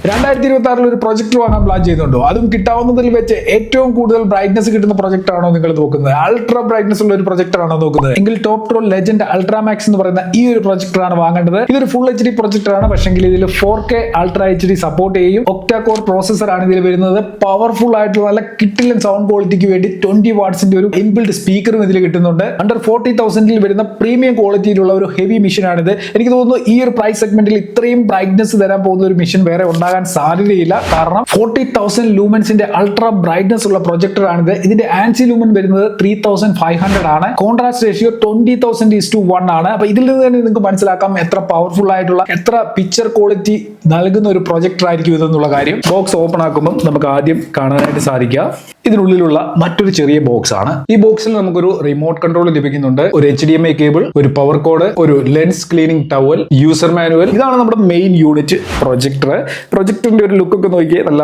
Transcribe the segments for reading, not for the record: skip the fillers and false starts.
2026 ഒരു പ്രൊജക്ട് വാങ്ങാൻ പ്ലാൻ ചെയ്യുന്നുണ്ടോ? അതും കിട്ടാവുന്നതിൽ വെച്ച് ഏറ്റവും കൂടുതൽ ബ്രൈറ്റ്നസ് കിട്ടുന്ന പ്രൊജക്ട് ആണോ നിങ്ങൾ നോക്കുന്നത്? അൾട്രാ ബ്രൈറ്റ്നസ് ഉള്ള ഒരു പ്രൊജക്ടർ ആണോ നോക്കുന്നത്? എങ്കിൽ ടോപ് ട്രോൾ ലെജൻഡ് അൾട്രാമാക്സ് എന്ന് പറയുന്ന ഈ ഒരു പ്രൊജക്ടർ ആണ് വാങ്ങേണ്ടത്. ഇതൊരു ഫുൾ HD പ്രൊജക്ടർ ആണ്. പക്ഷേ ഇതിൽ 4K അൾട്രാ HD സപ്പോർട്ട് ചെയ്യും. ഒക്ടാ കോർ പ്രോസസർ ആണ് ഇതിൽ വരുന്നത്. പവർഫുൾ ആയിട്ടുള്ള നല്ല കിട്ടിലൻ സൗണ്ട് ക്വാളിറ്റിക്ക് വേണ്ടി 20 വാട്ട്സിന്റെ ഒരു ഇൻബിൽഡ് സ്പീക്കറും ഇതിൽ കിട്ടുന്നുണ്ട്. അണ്ടർ 40,000 വരുന്ന പ്രീമിയം ക്വാളിറ്റിയിലുള്ള ഒരു ഹെവി മെഷീൻ ആണിത്. എനിക്ക് തോന്നുന്നു ഈ ഒരു പ്രൈസ് സെഗ്മെന്റിൽ ഇത്രയും ബ്രൈറ്റ്നസ് തരാൻ പോകുന്ന ഒരു മെഷീൻ വേറെ ഉണ്ടാകാൻ സാധ്യതയില്ല. കാരണം 40,000 ലൂമൻസിന്റെ അൾട്രാ ബ്രൈറ്റ്നസ് ഉള്ള പ്രൊജക്ടർ ആണിത്. ഇതിന്റെ ആൻസി ലൂമൻ വരുന്നത് 3,500 ആണ്. കോൺട്രാസ്റ്റ് റേഷ്യോ 20,000:1 ആണ്. അപ്പൊ ഇതിൽ നിന്ന് തന്നെ നിങ്ങൾക്ക് മനസ്സിലാക്കാം എത്ര പവർഫുൾ ആയിട്ടുള്ള, എത്ര പിക്ചർ ക്വാളിറ്റി നൽകുന്ന ഒരു പ്രൊജക്ടർ ആയിരിക്കും ഇതെന്നുള്ള കാര്യം. ബോക്സ് ഓപ്പൺ ആക്കുമ്പോൾ നമുക്ക് ആദ്യം കാണാനായിട്ട് സാധിക്കുക ഇതിനുള്ളിലുള്ള മറ്റൊരു ചെറിയ ബോക്സ് ആണ്. ഈ ബോക്സിൽ നമുക്കൊരു റിമോട്ട് കൺട്രോൾ ലഭിക്കുന്നുണ്ട്, ഒരു HDMI കേബിൾ, ഒരു പവർ കോഡ്, ഒരു lens cleaning towel, user manual. ഇതാണ് നമ്മുടെ മെയിൻ യൂണിറ്റ് പ്രൊജക്ടർ. പ്രൊജക്ടറിന്റെ ഒരു ലുക്ക് ഒക്കെ നോക്കിയാൽ നല്ല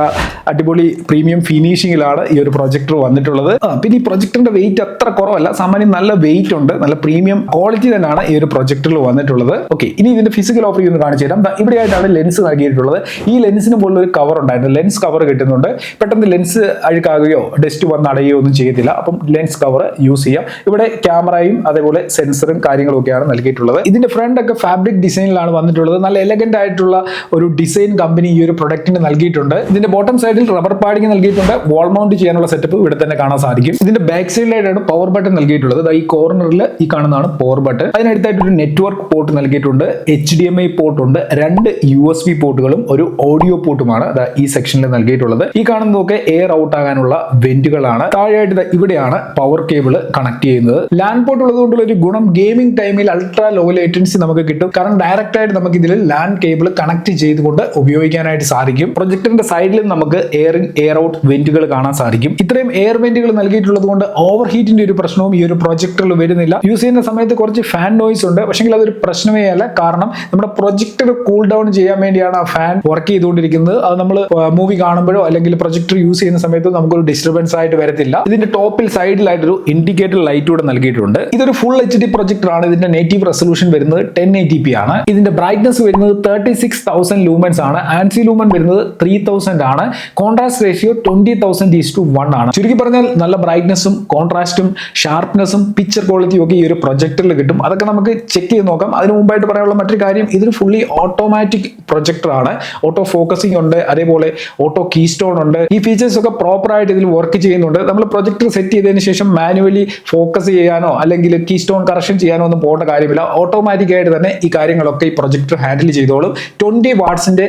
അടിപൊളി പ്രീമിയം ഫിനിഷിംഗിലാണ് ഈ ഒരു പ്രൊജക്ടർ വന്നിട്ടുള്ളത്. പിന്നെ ഈ പ്രൊജക്ടറിന്റെ വെയിറ്റ് അത്ര കുറവല്ല, സാമാന്യം നല്ല വെയിറ്റ് ഉണ്ട്, നല്ല പ്രീമിയം ക്വാളിറ്റി തന്നെയാണ് ഈ ഒരു പ്രൊജക്ടറിൽ വന്നിട്ടുള്ളത്. ഓക്കെ, ഇനി ഇതിന്റെ ഫിസിക്കൽ ഓപ്പറേഷൻ ഒന്ന് കാണിച്ചു തരാം. ഇവിടെയായിട്ടാണ് ലെൻസ് നൽകിയിട്ടുള്ളത്. ഈ ലെൻസിന് മുകളിൽ ഒരു കവർ ഉണ്ടായിരുന്നു, ലെൻസ് കവർ കിട്ടുന്നുണ്ട്. പെട്ടെന്ന് ലെൻസ് അഴുക്കാകുകയോ ഡസ്റ്റ് വന്ന് അടയുകയോ ഒന്നും ചെയ്യത്തില്ല. അപ്പം ലെൻസ് കവർ യൂസ് ചെയ്യാം. ഇവിടെ ക്യാമറയും അതേപോലെ സെൻസറും കാര്യങ്ങളും ഒക്കെയാണ് നൽകിയിട്ടുള്ളത്. ഇതിന്റെ ഫ്രണ്ട് ഒക്കെ ഫാബ്രിക് ഡിസൈനിലാണ് വന്നിട്ടുള്ളത്. നല്ല എലഗന്റ് ആയിട്ടുള്ള ഒരു ഡിസൈൻ കമ്പനി ഈ ഒരു പ്രൊഡക്റ്റിന് നൽകിയിട്ടുണ്ട്. ഇതിന്റെ ബോട്ടം സൈഡിൽ റബ്ബർ പാഡിങ് നൽകിയിട്ടുണ്ട്. വാൾ മൗണ്ട് ചെയ്യാനുള്ള സെറ്റപ്പ് ഇവിടെ തന്നെ കാണാൻ സാധിക്കും. ഇതിന്റെ ബാക്ക് സൈഡിലായിട്ടാണ് പവർ ബട്ടൺ നൽകിയിട്ടുള്ളത്. ഈ കോർണറിൽ ഈ കാണുന്നതാണ് പവർ ബട്ടൺ. അതിനടുത്തായിട്ട് ഒരു നെറ്റ്വർക്ക് പോർട്ട് നൽകിയിട്ടുണ്ട്. HDMI പോർട്ട് ഉണ്ട്, 2 USB പോർട്ടുകളും ഒരു ഓഡിയോ പോർട്ടുമാണ് ഈ സെക്ഷനിൽ നൽകിയിട്ടുള്ളത്. ഈ കാണുന്നതൊക്കെ എയർ ഔട്ട് ആകാനുള്ള വെന്റുകളാണ്. താഴെയായിട്ട് ഇവിടെയാണ് പവർ കേബിൾ കണക്ട് ചെയ്യുന്നത്. ലാൻഡ് പോർട്ട് ഉള്ളതുകൊണ്ടുള്ള ഒരു ഗുണം ഗെയിമിംഗ് ടൈമിൽ അൾട്രാ ലോ ലേറ്റൻസി നമുക്ക് കിട്ടും. കാരണം ഡയറക്റ്റ് ആയിട്ട് നമുക്ക് ഇതിൽ ലാൻഡ് കേബിൾ കണക്ട് ചെയ്തുകൊണ്ട് ഉപയോഗിക്കാനായിട്ട് സാധിക്കും. പ്രൊജക്ടറിന്റെ സൈഡിൽ നമുക്ക് എയർ ഇൻ എയർ ഔട്ട് വെന്റുകൾ കാണാൻ സാധിക്കും. ഇത്രയും എയർ വെന്റുകൾ നൽകിയിട്ടുള്ളത് കൊണ്ട് ഓവർ ഹീറ്റിന്റെ ഒരു പ്രശ്നവും ഈ ഒരു പ്രൊജക്ടറിൽ വരുന്നില്ല. യൂസ് ചെയ്യുന്ന സമയത്ത് കുറച്ച് ഫാൻ നോയ്സ് ഉണ്ട്, പക്ഷേ അതൊരു പ്രശ്നമേ അല്ല. കാരണം നമ്മുടെ പ്രൊജക്ടർ കൂൾ ഡൗൺ ചെയ്യാൻ വേണ്ടിയാണ് ആ ഫാൻ വർക്ക് ചെയ്തുകൊണ്ടിരിക്കുന്നത്. അത് നമ്മൾ മൂവി കാണുമ്പോഴോ അല്ലെങ്കിൽ പ്രൊജക്ടർ യൂസ് ചെയ്യുന്ന സമയത്തോ നമുക്കൊരു ഡിസ്റ്റർബൻസ് ആയിട്ട് വരത്തില്ല. ഇതിന്റെ ടോപ്പിൽ സൈഡിലായിട്ടൊരു ഇൻഡിക്കേറ്റർ ലൈറ്റ് കൂടെ നൽകിയിട്ടുണ്ട്. ഇതൊരു ഫുൾ HD പ്രൊജക്ടർ ആണ്. ഇതിന്റെ നേറ്റീവ് റെസൊല്യൂഷൻ വരുന്നത് 1080p ആണ്. ഇതിന്റെ ബ്രൈറ്റ്നസ് വരുന്നത് 36,000 ലൂമൻസ് ആണ്. ആൻസി ലൂമൻ വരുന്നത് 3,000 ആണ്. കോൺട്രാസ്റ്റ് റേഷ്യോ 20,000:1 ആണ്. ചുരുക്കി പറഞ്ഞാൽ നല്ല ബ്രൈറ്റ്നസും കോൺട്രാസ്റ്റും ഷാർപ്നെസ്സും പിക്ചർ ക്വാളിറ്റിയും ഒക്കെ ഈ ഒരു പ്രൊജക്ടറിൽ കിട്ടും. അതൊക്കെ നമുക്ക് ചെക്ക് ചെയ്ത് നോക്കാം. അതിന് മുമ്പായിട്ട് പറയാനുള്ള മറ്റൊരു കാര്യം, ഇതൊരു ഫുള്ളി ഓട്ടോമാറ്റിക് പ്രൊജക്ടർ ആണ്. ഓട്ടോ ഫോക്കസിംഗ് ഉണ്ട്, അതേപോലെ ഓട്ടോ കീ സ്റ്റോൺ ഉണ്ട്. ഈ ഫീച്ചേഴ്സ് ഒക്കെ പ്രോപ്പർ ആയിട്ട് ഇതിൽ വർക്ക് ചെയ്യുന്നുണ്ട്. നമ്മൾ പ്രൊജക്ടർ സെറ്റ് ചെയ്തതിന് ശേഷം മാനുവലി ഫോക്കസ് ചെയ്യാനോ അല്ലെങ്കിൽ കീ സ്റ്റോൺ കറക്ഷൻ ചെയ്യാനോ ഒന്നും പോകേണ്ട കാര്യമില്ല. ഓട്ടോമാറ്റിക് ആയിട്ട് തന്നെ ഈ കാര്യങ്ങളൊക്കെ ഈ പ്രൊജക്ടർ ഹാൻഡിൽ ചെയ്തോളും. 20 വാട്ട്സിന്റെ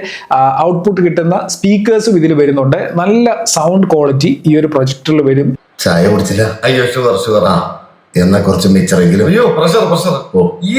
ഔട്ട്പുട്ട് കിട്ടുന്ന സ്പീക്കേഴ്സും ഇതിൽ വരുന്നുണ്ട്. നല്ല സൗണ്ട് ക്വാളിറ്റി ഈ ഒരു പ്രൊജക്ടറിൽ വരും. ചായ കുടിച്ചില്ല? അയ്യോ ഷുഗർ. എന്നാ കുറച്ച് മിച്ചറെങ്കിലും. അയ്യോ പ്രഷർ.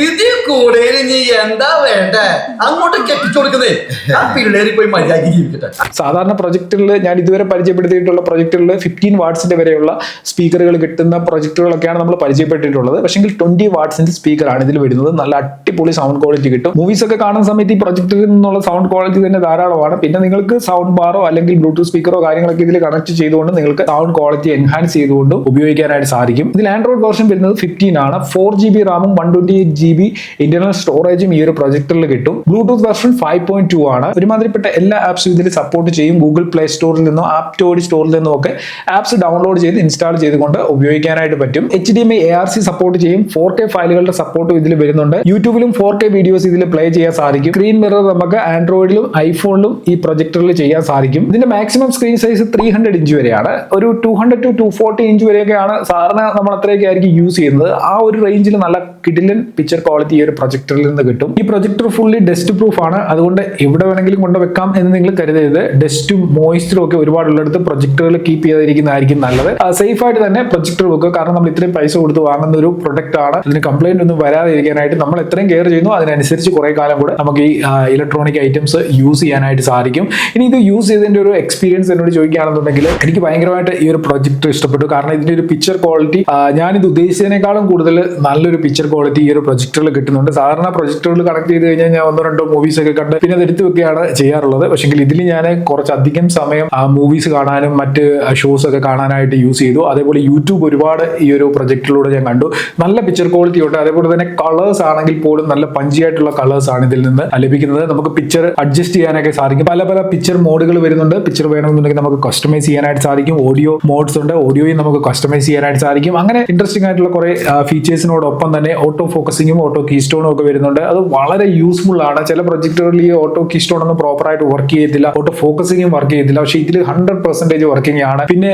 ഇതിൽ കൂടെ നീ എന്താ വേണ്ടേ? അങ്ങോട്ട് കെട്ടിച്ചു കൊടുക്കുന്നേ. ആ പിള്ളേരി പോയി മര്യാദ ജീവിക്കട്ടെ. സാധാരണ പ്രൊജക്ടറിൽ ഞാൻ ഇതുവരെ പരിചയപ്പെടുത്തിയിട്ടുള്ള പ്രൊജക്ടറിൽ 15 വാട്ട്സിന്റെ വരെയുള്ള സ്പീക്കറുകൾ കിട്ടുന്ന പ്രൊജക്ടറുകളൊക്കെയാണ് നമ്മൾ പരിചയപ്പെട്ടിട്ടുള്ളത്. പക്ഷേ 20 വാട്ട്സിന്റെ സ്പീക്കറാണ് ഇതിൽ വരുന്നത്. നല്ല അടിപൊളി സൗണ്ട് ക്വാളിറ്റി കിട്ടും. മൂവീസ് ഒക്കെ കാണുന്ന സമയത്ത് ഈ പ്രൊജക്ടറിൽ നിന്നുള്ള സൗണ്ട് ക്വാളിറ്റി തന്നെ ധാരാളമാണ്. പിന്നെ നിങ്ങൾക്ക് സൗണ്ട് ബാറോ അല്ലെങ്കിൽ ബ്ലൂടൂത്ത് സ്പീക്കറോ കാര്യങ്ങളൊക്കെ ഇതിൽ കണക്ട് ചെയ്തുകൊണ്ട് നിങ്ങൾക്ക് സൗണ്ട് ക്വാളിറ്റി എൻഹാൻസ് ചെയ്തുകൊണ്ട് ഉപയോഗിക്കാനായിട്ട് സാധിക്കും. ഇതിൽ ആൻഡ്രോയിഡ് വേർഷൻ വരുന്നത് 15 ആണ്. 4GB റാമും 128GB ഇന്റർണൽ സ്റ്റോറേജും ഈ ഒരു പ്രൊജക്ടറിൽ കിട്ടും. ബ്ലൂടൂത്ത് വെർഷൻ 5.2 ആണ്. ഒരുമാതിരിപ്പെട്ട എല്ലാ ആപ്സും ഇതിൽ സപ്പോർട്ട് ചെയ്യും. ഗൂഗിൾ പ്ലേ സ്റ്റോറിൽ നിന്നോ ആപ്റ്റോഡി സ്റ്റോറിൽ നിന്നോ ഒക്കെ ആപ്സ് ഡൗൺലോഡ് ചെയ്ത് ഇൻസ്റ്റാൾ ചെയ്തുകൊണ്ട് ഉപയോഗിക്കാനായിട്ട് പറ്റും. HDMI ARC സപ്പോർട്ട് ചെയ്യും. 4K ഫയലുകളുടെ സപ്പോർട്ടും ഇതിൽ വരുന്നുണ്ട്. യൂട്യൂബിലും 4K വീഡിയോസ് ഇതിൽ പ്ലേ ചെയ്യാൻ സാധിക്കും. സ്ക്രീൻ മിറർ നമുക്ക് ആൻഡ്രോയിഡിലും ഐഫോണിലും ഈ പ്രൊജക്ടറിൽ ചെയ്യാൻ സാധിക്കും. ഇതിന്റെ മാക്സിമം സ്ക്രീൻ സൈസ് 300 ഇഞ്ച് വരെയാണ്. ഒരു 200 to 240 ഇഞ്ച് വരെയൊക്കെയാണ് സാധാരണ നമ്മൾ അത്രയൊക്കെ ആയിരിക്കും യൂസ് ചെയ്യുന്നത്. ആ ഒരു റേഞ്ചിൽ നല്ല കിടിലൻ പിക്ചർ ക്വാളിറ്റി ഈ ഒരു പ്രൊജക്ടറിൽ നിന്ന് കിട്ടും. ഈ പ്രൊജക്ടർ ഫുള്ളി ഡസ്റ്റ് പ്രൂഫ് ആണ്. അതുകൊണ്ട് എവിടെ വേണമെങ്കിലും കൊണ്ടുവെക്കാം എന്ന് നിങ്ങൾ കരുതരുത്. ഡസ്റ്റും മോയ്സ്ചറും ഒക്കെ ഒരുപാടുള്ളിടത്ത് പ്രൊജക്ടറുകൾ കീപ്പ് ചെയ്തിരിക്കുന്നതായിരിക്കും നല്ലത്. സേഫ് ആയിട്ട് തന്നെ പ്രൊജക്ടർ വെക്കുക. കാരണം നമ്മൾ ഇത്രയും പൈസ കൊടുത്ത് വാങ്ങുന്ന ഒരു പ്രൊഡക്റ്റ് ആണ്. അതിന് കംപ്ലൈന്റ് ഒന്നും വരാതിരിക്കാനായിട്ട് നമ്മൾ എത്രയും കെയർ ചെയ്യുന്നു അതിനനുസരിച്ച് കുറെ കാലം കൂടെ നമുക്ക് ഈ ഇലക്ട്രോണിക് ഐറ്റംസ് യൂസ് ചെയ്യാനായിട്ട് സാധിക്കും. ഇനി ഇത് യൂസ് ചെയ്തതിന്റെ ഒരു എക്സ്പീരിയൻസ് എന്നോട് ചോദിക്കുകയാണെന്നുണ്ടെങ്കിൽ എനിക്ക് ഭയങ്കരമായിട്ട് ഈ ഒരു പ്രൊജക്ടർ ഇഷ്ടപ്പെട്ടു. കാരണം ഇതിന്റെ ഒരു പിക്ചർ ക്വാളിറ്റി ഞാനിത് ഉദ്ദേശിച്ചതിനേക്കാളും കൂടുതൽ നല്ലൊരു പിക്ചർ ക്വാളിറ്റി ഈ ഒരു പ്രൊജക്ടറിൽ കിട്ടുന്നുണ്ട്. സാധാരണ പ്രൊജക്ടറുകൾ കണക്ട് ചെയ്ത് കഴിഞ്ഞാൽ ഞാൻ 1-2 മൂവീസ് ഒക്കെ കണ്ട് പിന്നെ അത് എടുത്തു വെക്കുകയാണ് ചെയ്യാറുള്ളത്. പക്ഷേ ഇതിൽ ഞാൻ കുറച്ചധികം സമയം മൂവീസ് കാണാനും മറ്റ് ഷോസ് ഒക്കെ കാണാനായിട്ട് യൂസ് ചെയ്തു. അതേപോലെ യൂട്യൂബ് ഒരുപാട് ഈ ഒരു പ്രൊജക്ടറിലൂടെ ഞാൻ കണ്ടു. നല്ല പിക്ചർ ക്വാളിറ്റി ഉണ്ട്. അതേപോലെ തന്നെ കളേഴ്സ് ആണെങ്കിൽ പോലും നല്ല പഞ്ചിയായിട്ടുള്ള കളേഴ്സ് ആണ് ഇതിൽ നിന്ന് ലഭിക്കുന്നത്. നമുക്ക് പിക്ചർ അഡ്ജസ്റ്റ് ചെയ്യാനൊക്കെ സാധിക്കും. പല പല പിക്ചർ മോഡുകൾ വരുന്നുണ്ട്. പിക്ചർ വേണമെന്നുണ്ടെങ്കിൽ നമുക്ക് കസ്റ്റമൈസ് ചെയ്യാനായിട്ട് സാധിക്കും. ഓഡിയോ മോഡ്സ് ഉണ്ട്, ഓഡിയോയും നമുക്ക് കസ്റ്റമൈസ് ചെയ്യാനായിട്ട് സാധിക്കും. അങ്ങനെ ഇൻട്രസ്റ്റിംഗ് ആയിട്ടുള്ള കുറെ ഫീച്ചേഴ്സിനോടൊപ്പം തന്നെ ഓട്ടോ ഫോക്കസിങ്ങും ഓട്ടോ കീസ്റ്റോണും ഒക്കെ വരുന്നുണ്ട്. അത് വളരെ യൂസ്ഫുൾ ആണ്. ചില പ്രൊജക്ടുകളിൽ ഈ ഓട്ടോ കീസ്റ്റോൺ ഒന്നും പ്രോപ്പർ ആയിട്ട് വർക്ക് ചെയ്യത്തില്ല, ഓട്ടോ ഫോക്കസിങ്ങും വർക്ക് ചെയ്യത്തില്ല. പക്ഷേ ഇതിൽ 100% വർക്കിംഗ് ആണ്. പിന്നെ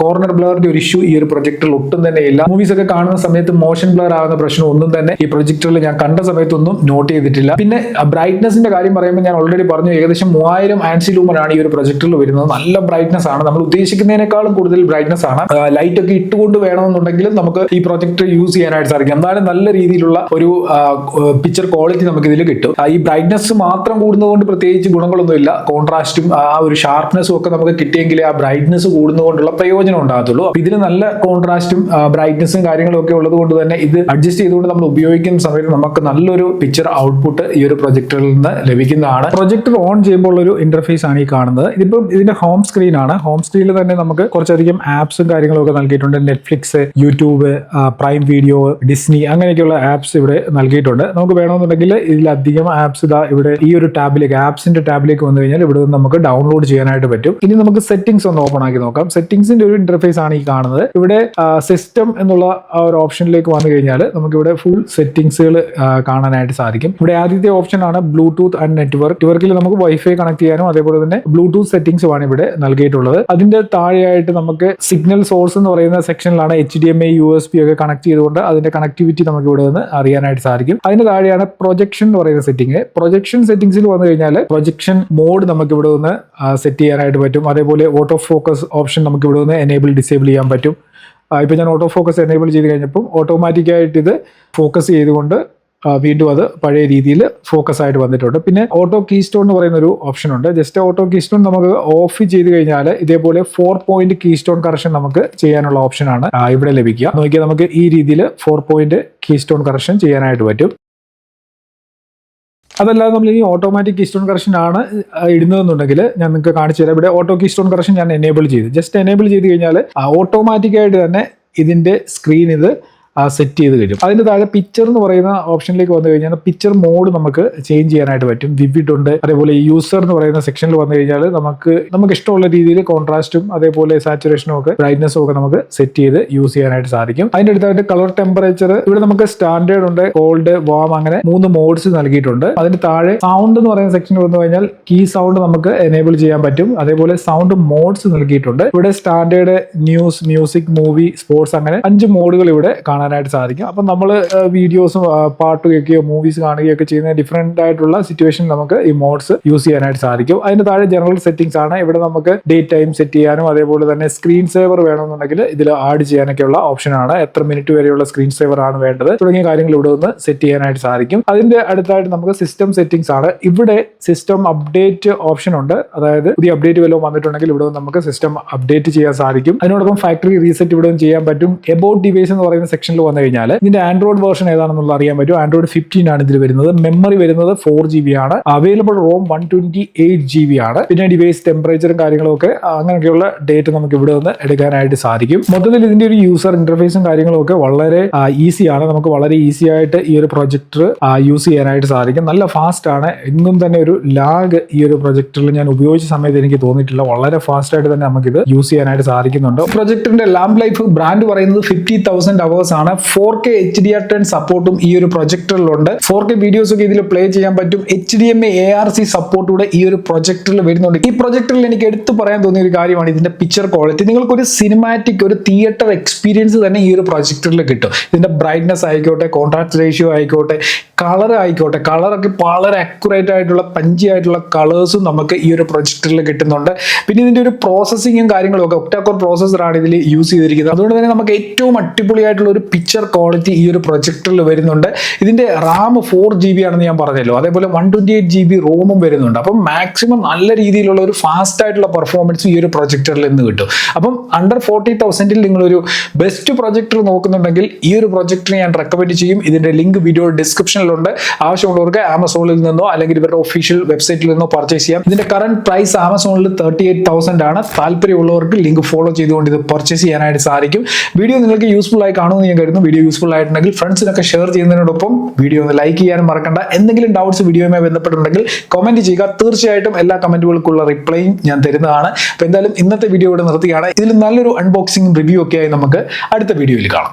കോർണർ ബ്ലറിന്റെ ഒരു ഇഷ്യൂ ഈ ഒരു പ്രൊജക്ടറിൽ ഒട്ടും തന്നെ ഇല്ല. മൂവീസ് ഒക്കെ കാണുന്ന സമയത്ത് മോഷൻ ബ്ലർ ആകുന്ന പ്രശ്നം ഒന്നും തന്നെ ഈ പ്രൊജക്ടറിൽ ഞാൻ കണ്ട സമയത്തൊന്നും നോട്ട് ചെയ്തിട്ടില്ല. പിന്നെ ബ്രൈറ്റ്നസിന്റെ കാര്യം പറയുമ്പോൾ ഞാൻ ഓൾറെഡി പറഞ്ഞു, ഏകദേശം 3000 ആൻസി ലൂമൻ ആണ് ഈ ഒരു പ്രൊജക്ടറിൽ വരുന്നത്. നല്ല ബ്രൈറ്റ്നസ് ആണ്, നമ്മൾ ഉദ്ദേശിക്കുന്നതിനേക്കാളും കൂടുതൽ ബ്രൈറ്റ്നസ് ആണ്. ലൈറ്റ് ഒക്കെ ഇട്ടുകൊണ്ട് വേണമെന്നുണ്ടെങ്കിൽ നമുക്ക് ഈ പ്രൊജക്ടർ യൂസ് ചെയ്യാനായിട്ട് സാധിക്കും. എന്നാലും നല്ല രീതിയിലുള്ള ഒരു പിക്ചർ ക്വാളിറ്റി നമുക്ക് ഇതിൽ കിട്ടും. ഈ ബ്രൈറ്റ്നസ് മാത്രം കൂടുന്നതുകൊണ്ട് പ്രത്യേകിച്ച് ഗുണങ്ങളൊന്നുമില്ല. കോൺട്രാസ്റ്റും ആ ഒരു ഷാർപ്നെസ്സും ഒക്കെ നമുക്ക് കിട്ടിയെങ്കിൽ ആ ബ്രൈറ്റ്നസ് കൂടുന്നതുകൊണ്ടുള്ള പ്രയോജനം ഉണ്ടാകത്തുള്ളൂ. അപ്പൊ ഇതിന് നല്ല കോൺട്രാസ്റ്റും ബ്രൈറ്റ്നസും കാര്യങ്ങളും ഒക്കെ ഉള്ളത് കൊണ്ട് തന്നെ ഇത് അഡ്ജസ്റ്റ് ചെയ്തുകൊണ്ട് നമ്മൾ ഉപയോഗിക്കുന്ന സമയത്ത് നമുക്ക് നല്ലൊരു പിക്ചർ ഔട്ട്പുട്ട് ഈ ഒരു പ്രൊജക്ടറിൽ നിന്ന് ലഭിക്കുന്നതാണ്. പ്രൊജക്ടർ ഓൺ ചെയ്യുമ്പോൾ ഒരു ഇന്റർഫേസ് ആണ് ഈ കാണുന്നത്. ഇതിപ്പം ഇതിന്റെ ഹോം സ്ക്രീൻ ആണ്. ഹോം സ്ക്രീനിൽ തന്നെ നമുക്ക് കുറച്ചധികം ആപ്സും കാര്യങ്ങളും ഒക്കെ നൽകിയിട്ടുണ്ട്. Netflix, YouTube, prime video, Disney അങ്ങനെയൊക്കെയുള്ള ആപ്സ് ഇവിടെ നൽകിയിട്ടുണ്ട്. നമുക്ക് വേണമെന്നുണ്ടെങ്കിൽ ഇതിലധികം ആപ്സ് ഇതാ ഇവിടെ ഈ ഒരു ടാബിലേക്ക്, ആപ്സിന്റെ ടാബിലേക്ക് വന്നു കഴിഞ്ഞാൽ ഇവിടെ നിന്ന് നമുക്ക് ഡൗൺലോഡ് ചെയ്യാനായിട്ട് പറ്റും. ഇനി നമുക്ക് സെറ്റിംഗ്സ് ഒന്ന് ഓപ്പൺ ആക്കി നോക്കാം. സെറ്റിംഗ്സിന്റെ ഒരു ഇന്റർഫേസ് ആണ് ഈ കാണുന്നത്. ഇവിടെ സിസ്റ്റം എന്നുള്ള ആ ഒരു ഓപ്ഷനിലേക്ക് വന്നു കഴിഞ്ഞാൽ നമുക്ക് ഇവിടെ ഫുൾ സെറ്റിംഗ്സുകൾ കാണാനായിട്ട് സാധിക്കും. ഇവിടെ ആദ്യത്തെ ഓപ്ഷൻ ആണ് ബ്ലൂടൂത്ത് ആൻഡ് നെറ്റ്വർക്ക്. നെറ്റ്വർക്കിൽ നമുക്ക് വൈഫൈ കണക്ട് ചെയ്യാനും അതേപോലെ തന്നെ ബ്ലൂടൂത്ത് സെറ്റിംഗ്സും ആണ് ഇവിടെ നൽകിയിട്ടുള്ളത്. അതിന്റെ താഴെയായിട്ട് നമുക്ക് സിഗ്നൽ സോഴ്സ് എന്ന് പറയുന്ന സെക്ഷനിലാണ് HDMI, USB ഒക്കെ കണക്ട് ചെയ്തുകൊണ്ട് അതിന്റെ കണക്ടിവിറ്റി നമുക്ക് ഇവിടെ നിന്ന് അറിയാനായിട്ട് സാധിക്കും. അതിന് താഴെയാണ് പ്രൊജക്ഷൻ എന്ന് പറയുന്ന സെറ്റിംഗ്. പ്രൊജക്ഷൻ സെറ്റിംഗ്സിൽ വന്നു കഴിഞ്ഞാൽ പ്രൊജക്ഷൻ മോഡ് നമുക്ക് ഇവിടെ നിന്ന് സെറ്റ് ചെയ്യാനായിട്ട് പറ്റും. അതേപോലെ ഓട്ടോ ഫോക്കസ് ഓപ്ഷൻ നമുക്ക് ഇവിടെ നിന്ന് എനേബിൾ ഡിസേബിൾ ചെയ്യാൻ പറ്റും. ഇപ്പം ഞാൻ ഓട്ടോ ഫോക്കസ് എനേബിൾ ചെയ്ത് കഴിഞ്ഞപ്പം ഓട്ടോമാറ്റിക്കായിട്ട് ഇത് ഫോക്കസ് ചെയ്തുകൊണ്ട് വീണ്ടും അത് പഴയ രീതിയിൽ ഫോക്കസ് ആയിട്ട് വന്നിട്ടുണ്ട്. പിന്നെ ഓട്ടോ കീസ്റ്റോൺ എന്ന് പറയുന്ന ഒരു ഓപ്ഷൻ ഉണ്ട്. ജസ്റ്റ് ഓട്ടോ കീസ്റ്റോൺ നമുക്ക് ഓഫ് ചെയ്ത് കഴിഞ്ഞാൽ ഇതേപോലെ 4 പോയിന്റ് കീസ്റ്റോൺ കറക്ഷൻ നമുക്ക് ചെയ്യാനുള്ള ഓപ്ഷനാണ് ഇവിടെ ലഭിക്കുക. നോക്കിയാൽ നമുക്ക് ഈ രീതിയിൽ 4 പോയിന്റ് കീസ്റ്റോൺ കറക്ഷൻ ചെയ്യാനായിട്ട് പറ്റും. അതല്ലാതെ നമ്മൾ ഈ ഓട്ടോമാറ്റിക് കീസ്റ്റോൺ കറക്ഷൻ ആണ് ഇടുന്നതെന്നുണ്ടെങ്കിൽ ഞാൻ നിങ്ങൾക്ക് കാണിച്ചു തരാം. ഇവിടെ ഓട്ടോ കീസ്റ്റോൺ കറക്ഷൻ ഞാൻ എനേബിൾ ചെയ്തു. ജസ്റ്റ് എനേബിൾ ചെയ്ത് കഴിഞ്ഞാൽ ഓട്ടോമാറ്റിക്കായിട്ട് തന്നെ ഇതിന്റെ സ്ക്രീൻ ഇത് സെറ്റ് ചെയ്ത് കഴിയും. അതിന് താഴെ പിക്ചർ എന്ന് പറയുന്ന ഓപ്ഷനിലേക്ക് വന്നു കഴിഞ്ഞാൽ പിക്ചർ മോഡ് നമുക്ക് ചേഞ്ച് ചെയ്യാനായിട്ട് പറ്റും. വിവിഡ് ഉണ്ട്. അതേപോലെ യൂസർ എന്ന് പറയുന്ന സെക്ഷനിൽ വന്നു കഴിഞ്ഞാൽ നമുക്ക് ഇഷ്ടമുള്ള രീതിയിൽ കോൺട്രാസ്റ്റും അതേപോലെ സാച്ചുറേഷനും ഒക്കെ ബ്രൈറ്റ്നസും ഒക്കെ നമുക്ക് സെറ്റ് ചെയ്ത് യൂസ് ചെയ്യാനായിട്ട് സാധിക്കും. അതിന്റെ അടുത്തായിട്ട് കളർ ടെമ്പറേച്ചർ ഇവിടെ നമുക്ക് സ്റ്റാൻഡേർഡ് ഉണ്ട്, കോൾഡ്, വാം, അങ്ങനെ 3 മോഡ്സ് നൽകിയിട്ടുണ്ട്. അതിന് താഴെ സൗണ്ട് എന്ന് പറയുന്ന സെക്ഷനിൽ വന്നു കഴിഞ്ഞാൽ കീ സൗണ്ട് നമുക്ക് എനേബിൾ ചെയ്യാൻ പറ്റും. അതേപോലെ സൗണ്ട് മോഡ്സ് നൽകിയിട്ടുണ്ട്. ഇവിടെ standard, news, music, movie, sports, അങ്ങനെ 5 മോഡുകൾ ഇവിടെ കാണാനായിട്ട് സാധിക്കും. അപ്പം നമ്മൾ വീഡിയോസും പാട്ട് കേൾക്കുകയോ മൂവീസ് കാണുകയോ ഒക്കെ ചെയ്യുന്ന ഡിഫറെന്റ് ആയിട്ടുള്ള സിറ്റുവേഷൻ നമുക്ക് ഈ മോഡ്സ് യൂസ് ചെയ്യാനായിട്ട് സാധിക്കും. അതിന് താഴെ ജനറൽ സെറ്റിംഗ്സ് ആണ്. ഇവിടെ നമുക്ക് ഡേറ്റ് ടൈം സെറ്റ് ചെയ്യാനും അതേപോലെ തന്നെ സ്ക്രീൻ സേവർ വേണമെന്നുണ്ടെങ്കിൽ ഇതിൽ ആഡ് ചെയ്യാനൊക്കെയുള്ള ഓപ്ഷനാണ്. എത്ര മിനിറ്റ് വരെയുള്ള സ്ക്രീൻ സേവർ ആണ് വേണ്ടത് തുടങ്ങിയ കാര്യങ്ങൾ ഇവിടെ നിന്ന് സെറ്റ് ചെയ്യാനായിട്ട് സാധിക്കും. അതിന്റെ അടുത്തായിട്ട് നമുക്ക് സിസ്റ്റം സെറ്റിംഗ്സ് ആണ്. ഇവിടെ സിസ്റ്റം അപ്ഡേറ്റ് ഓപ്ഷൻ ഉണ്ട്. അതായത് പുതിയ അപ്ഡേറ്റ് വല്ലതും വന്നിട്ടുണ്ടെങ്കിൽ ഇവിടെ നമുക്ക് സിസ്റ്റം അപ്ഡേറ്റ് ചെയ്യാൻ സാധിക്കും. അതിനോടൊപ്പം ഫാക്ടറി റീസെറ്റ് ഇവിടെ ചെയ്യാൻ പറ്റും. എബൌട്ട് ഡിവൈസ് എന്ന് പറയുന്ന സെക്ഷനിൽ വന്നു കഴിഞ്ഞാൽ ഇതിന്റെ ആൻഡ്രോയിഡ് വേർഷൻ ഏതാണെന്നുള്ള അറിയാൻ പറ്റും. ആൻഡ്രോയിഡ് 15 ആണ് ഇതിൽ വരുന്നത്. മെമ്മറി വരുന്നത് 4 GB ആണ്. അവൈലബിൾ റോം 128 GB ആണ്. പിന്നെ ഡിവൈസ് ടെമ്പറേച്ചറും കാര്യങ്ങളും ഒക്കെ അങ്ങനെയൊക്കെയുള്ള ഡേറ്റ് നമുക്ക് ഇവിടെ നിന്ന് എടുക്കാനായിട്ട് സാധിക്കും. മൊത്തത്തിൽ ഇതിന്റെ ഒരു യൂസർ ഇന്റർഫേസും കാര്യങ്ങളും ഒക്കെ വളരെ ഈസിയാണ്. നമുക്ക് വളരെ ഈസി ആയിട്ട് ഈ ഒരു പ്രൊജക്ടർ യൂസ് ചെയ്യാനായിട്ട് സാധിക്കും. നല്ല ഫാസ്റ്റ് ആണ്. എങ്ങും തന്നെ ഒരു ലാഗ് ഈ ഒരു പ്രൊജക്ടറിൽ ഞാൻ ഉപയോഗിച്ച സമയത്ത് എനിക്ക് തോന്നിയിട്ടില്ല. വളരെ ഫാസ്റ്റ് ആയിട്ട് തന്നെ നമുക്ക് ഇത് യൂസ് ചെയ്യാനായിട്ട് സാധിക്കുന്നുണ്ട്. പ്രൊജക്ടറിന്റെ ലാംബ് ലൈഫ് ബ്രാൻഡ് പറയുന്നത് 50,000 hours ആണ്. 4K HDR10 സപ്പോർട്ടും ഈ ഒരു പ്രൊജക്ടറിലുണ്ട്. 4K വീഡിയോസ് ഒക്കെ ഇതിൽ പ്ലേ ചെയ്യാൻ പറ്റും. HDMI ARC സപ്പോർട്ടൂടെ ഈ ഒരു പ്രൊജക്ടറിൽ വരുന്നുണ്ട്. ഈ പ്രൊജക്ടറിൽ എനിക്ക് എടുത്തു പറയാൻ തോന്നിയ ഒരു കാര്യമാണ് ഇതിന്റെ പിക്ചർ ക്വാളിറ്റി. നിങ്ങൾക്ക് ഒരു സിനിമാറ്റിക്, ഒരു തിയേറ്റർ എക്സ്പീരിയൻസ് തന്നെ ഈ ഒരു പ്രൊജക്ടറിൽ കിട്ടും. ഇതിന്റെ ബ്രൈറ്റ്നസ് ആയിക്കോട്ടെ, കോൺട്രാസ്റ്റ് റേഷ്യോ ആയിക്കോട്ടെ, കളർ ആയിക്കോട്ടെ, കളറൊക്കെ വളരെ അക്യുറേറ്റ് ആയിട്ടുള്ള പഞ്ചി ആയിട്ടുള്ള കളേഴ്സും നമുക്ക് ഈ ഒരു പ്രൊജക്ടറിൽ കിട്ടുന്നുണ്ട്. പിന്നെ ഇതിന്റെ ഒരു പ്രോസസ്സിങ്ങും കാര്യങ്ങളും ഒക്കെ ഒക്ടാ കോർ പ്രോസസ്സറാണ് ഇതിൽ യൂസ് ചെയ്തിരിക്കുന്നത്. അതുകൊണ്ട് തന്നെ നമുക്ക് ഏറ്റവും അടിപൊളിയായിട്ടുള്ള ഒരു പിക്ചർ ക്വാളിറ്റി ഈ ഒരു പ്രൊജക്ടറിൽ വരുന്നുണ്ട്. ഇതിന്റെ റാം 4GB ആണെന്ന് ഞാൻ പറഞ്ഞല്ലോ. അതേപോലെ 128GB റോമും വരുന്നുണ്ട്. അപ്പം മാക്സിമം നല്ല രീതിയിലുള്ള ഒരു ഫാസ്റ്റ് ആയിട്ടുള്ള പെർഫോമൻസ് ഈ ഒരു പ്രൊജക്ടറിൽ നിന്ന് കിട്ടും. അപ്പം അണ്ടർ 40,000 നിങ്ങളൊരു ബെസ്റ്റ് പ്രൊജക്ടർ നോക്കുന്നുണ്ടെങ്കിൽ ഈ ഒരു പ്രൊജക്ടർ ഞാൻ റെക്കമെൻഡ് ചെയ്യും. ഇതിന്റെ ലിങ്ക് വീഡിയോ ഡിസ്ക്രിപ്ഷനിലുണ്ട്. ആവശ്യമുള്ളവർക്ക് ആമസോണിൽ നിന്നോ അല്ലെങ്കിൽ ഇവരുടെ ഒഫീഷ്യൽ വെബ്സൈറ്റിൽ നിന്നോ പർച്ചേസ് ചെയ്യാം. ഇതിന്റെ കറന്റ് പ്രൈസ് ആമസോണിൽ 38,000 ആണ്. താല്പര്യമുള്ളവർക്ക് ലിങ്ക് ഫോളോ ചെയ്തുകൊണ്ട് ഇത് പർച്ചേസ് ചെയ്യാനായിട്ട് സാധിക്കും. വീഡിയോ നിങ്ങൾക്ക് യൂസ്ഫുൾ ആയി കാണുമെന്ന് ഞാൻ കരുതുന്നു. വീഡിയോ യൂസ്ഫുൾ ആയിട്ടുണ്ടെങ്കിൽ ഫ്രണ്ട്സിനൊക്കെ ഷെയർ ചെയ്യുന്നതിനോടൊപ്പം വീഡിയോ ഒന്ന് ലൈക്ക് ചെയ്യാനും മറക്കണ്ട. എന്തെങ്കിലും ഡൗട്ട്സ് വീഡിയോയുമായി ബന്ധപ്പെട്ടുണ്ടെങ്കിൽ കമന്റ് ചെയ്യുക. തീർച്ചയായിട്ടും എല്ലാ കമന്റുകൾക്കുള്ള റിപ്ലൈയും ഞാൻ തരുന്നതാണ്. അപ്പോൾ എന്തായാലും ഇന്നത്തെ വീഡിയോ ഇവിടെ നിർത്തുകയാണ്. ഇതിൽ നല്ലൊരു അൺബോക്സിംഗ് റിവ്യൂ ഒക്കെ ആയി നമുക്ക് അടുത്ത വീഡിയോയിൽ കാണാം.